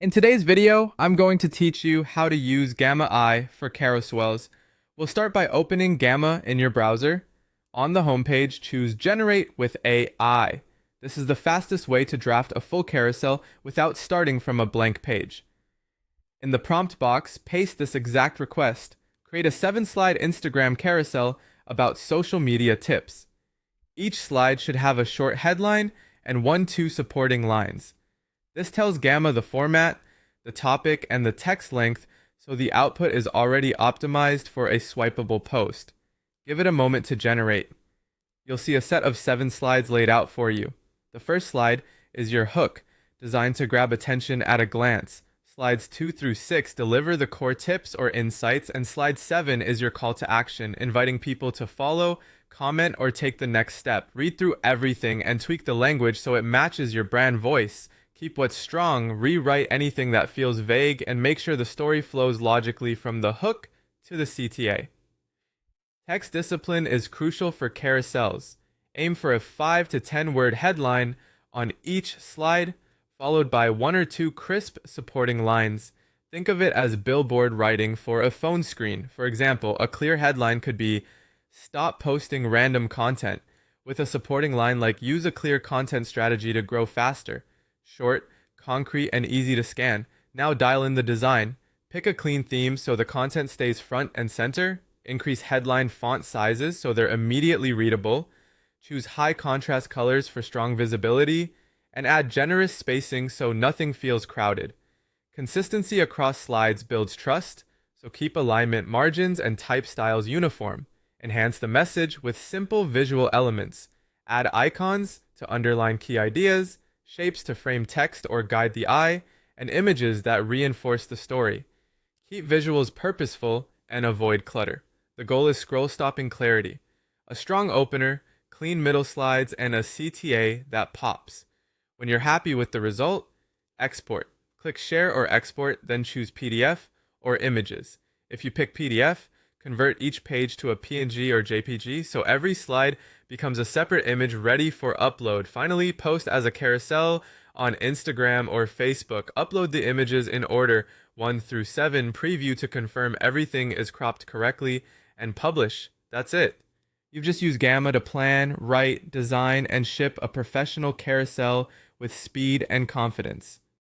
In today's video, I'm going to teach you how to use Gamma I for carousels. We'll start by opening Gamma in your browser. On the homepage, choose Generate with AI. This is the fastest way to draft a full carousel without starting from a blank page. In the prompt box, paste this exact request. Create a 7-slide Instagram carousel about social media tips. Each slide should have a short headline and 1-2 supporting lines. This tells Gamma the format, the topic, and the text length, so the output is already optimized for a swipeable post. Give it a moment to generate. You'll see a set of 7 slides laid out for you. The first slide is your hook, designed to grab attention at a glance. Slides 2 through 6 deliver the core tips or insights, and slide 7 is your call to action, inviting people to follow, comment, or take the next step. Read through everything and tweak the language so it matches your brand voice. Keep what's strong, rewrite anything that feels vague, and make sure the story flows logically from the hook to the CTA. Text discipline is crucial for carousels. Aim for a 5 to 10 word headline on each slide, followed by 1 or 2 crisp supporting lines. Think of it as billboard writing for a phone screen. For example, a clear headline could be "Stop posting random content," with a supporting line like "Use a clear content strategy to grow faster." Short, concrete, and easy to scan. Now dial in the design. Pick a clean theme so the content stays front and center. Increase headline font sizes so they're immediately readable. Choose high contrast colors for strong visibility. And add generous spacing so nothing feels crowded. Consistency across slides builds trust, so keep alignment, margins, and type styles uniform. Enhance the message with simple visual elements. Add icons to underline key ideas, shapes to frame text or guide the eye, and images that reinforce the story. Keep visuals purposeful and avoid clutter. The goal is scroll-stopping clarity. A strong opener, clean middle slides, and a CTA that pops. When you're happy with the result, export. Click Share or Export, then choose PDF or Images. If you pick PDF, convert each page to a PNG or JPG so every slide becomes a separate image ready for upload. Finally, post as a carousel on Instagram or Facebook. Upload the images in order 1 through 7, preview to confirm everything is cropped correctly, and publish. That's it. You've just used Gamma to plan, write, design, and ship a professional carousel with speed and confidence.